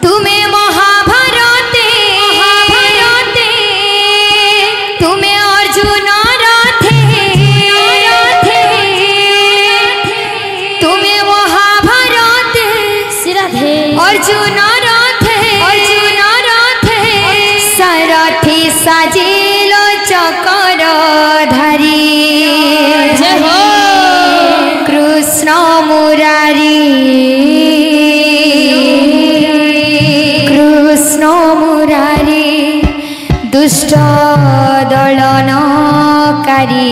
तुम्हें महाभारते तुम्हें अर्जुन रथे तुम्हें महाभारत अर्जुन रथे सारथी साजिल चकर धारी कृष्ण मुरारी दुष्ट दलनकारी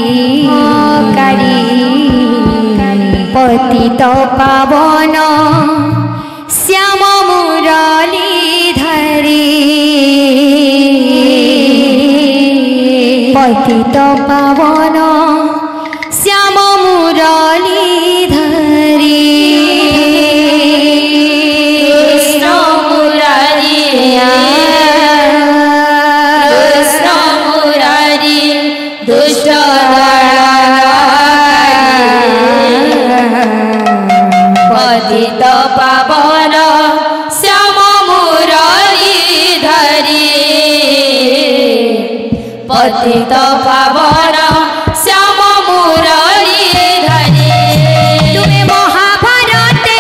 पतित पावन श्याम मुरलीधरी पतित पावन श्याम मुरलीधरी पतित पावन श्याम मुरलीधरी पतित पावन श्याम मुरलीधरी तुम्हें महाभारते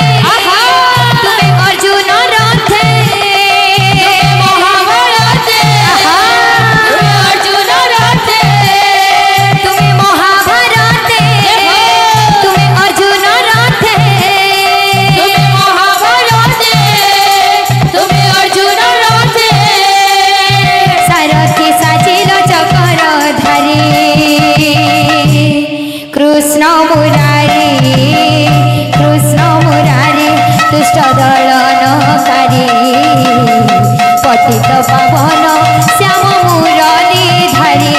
तुम्हें अर्जुन रथे महाभारते अर्जुन रथे तुम्हें महाभारते तुम्हें अर्जुन रथे महाभारते तुम्हें अर्जुन रथे सारथी साजिल चकर धारी कृष्ण मुरारी दुष्ट दलनकारी पतित पावन श्याम मुरलीधरी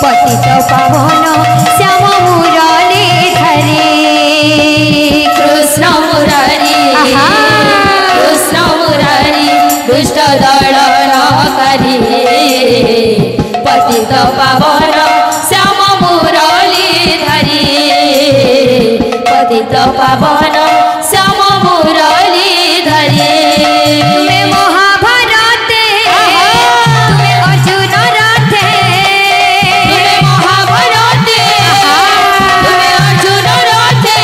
पतित पावन श्याम मुरलीधरी कृष्ण मुरारी दुष्ट दलनकारी पतित पावन श्याम मुरलीधरी पतित पावन श्याम मुरलीधरी तुम्हें महाभारते तुम्हें अर्जुन रथे तुम्हें महाभारते तुम्हें अर्जुन रथे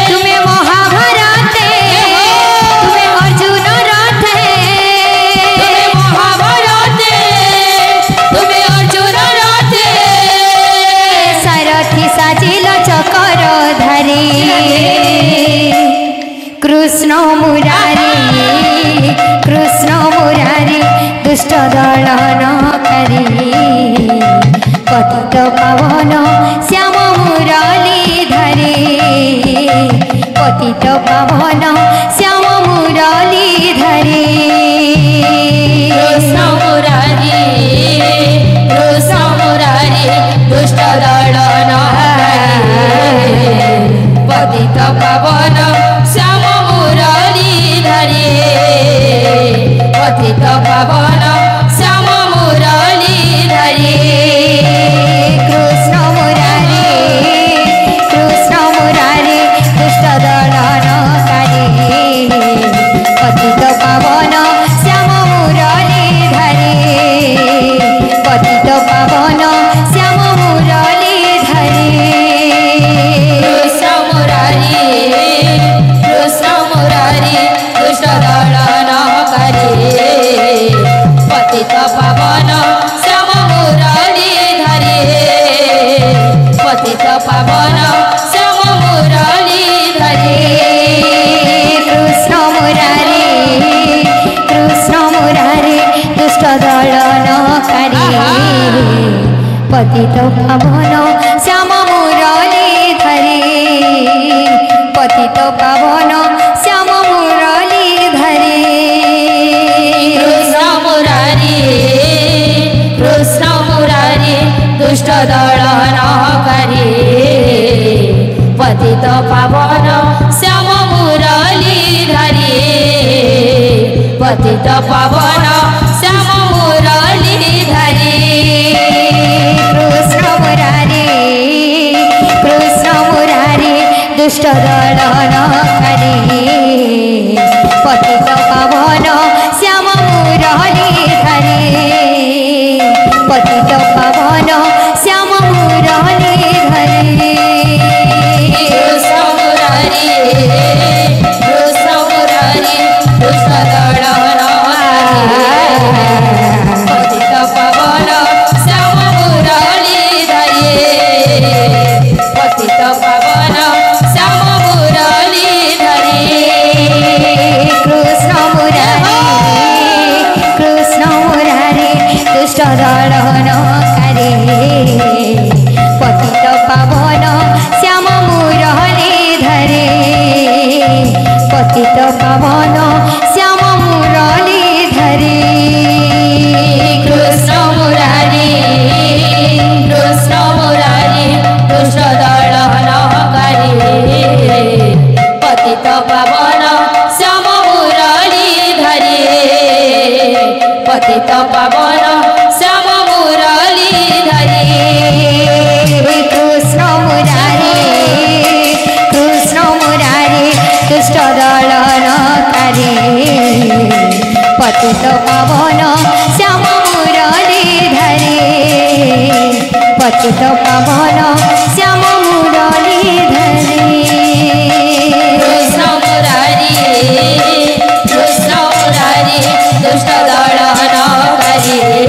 तुम्हें महाभारते तुम्हें अर्जुन रथे तुम्हें महाभारते तुम्हें अर्जुन रथे सारथी साजिल चकर धारी कृष्ण मुरारी दुष्ट दलनकारी पतित पावन श्याम मुरलीधरी पतित पावन श्याम मुरलीधरी कृष्ण मुरारी दुष्ट दलनकारी पतित पावन श्याम मुरलीधरी पतित पावन श्याम मुरलीधरी कृष्ण मुरारी दुष्ट दलनकारी पतित पावन श्याम मुरलीधरी पतित पावन श्याम मुरलीधरी कृष्ण मुरारी दुष्ट दलनकारी पतित पावन श्याम मुरलीधरी पतित पावन श्याम मुरलीधरी कृष्ण मुरारी दुष्ट दलनकारी पतित पावन श्याम मुरलीधरी पतित पावन श्याम मुरलीधरी कृष्ण मुरारी दुष्ट दलनकारी पतित पावन श्याम मुरलीधरी पतित पावन श्याम मुरलीधरी कृष्ण मुरारी दुष्ट दलनकारी पतित पावन श्याम मुरली धरे पतित पावन श्याम मुरली धरे कृष्ण मुरारी कृष्ण मुरारी दुष्ट दलन पतित पावन श्याम मुरली धरे पतित पावन श्याम मुरली धरे कृष्ण मुरारी दुष्ट दलन करे पतित पावन श्याम मुरली धरे पतित पावन श्याम मुरली धरे कृष्ण मुरारी दुष्ट दलन करे पतित पावन श्याम मुरली धरे पतित पावन श्याम मुरली धरे कृष्ण मुरारी दुष्ट दलन करे पतित पावन श्याम मुरली धरे पतित पावन श्याम मुरली धरे कृष्ण मुरारी दुष्ट दलन करे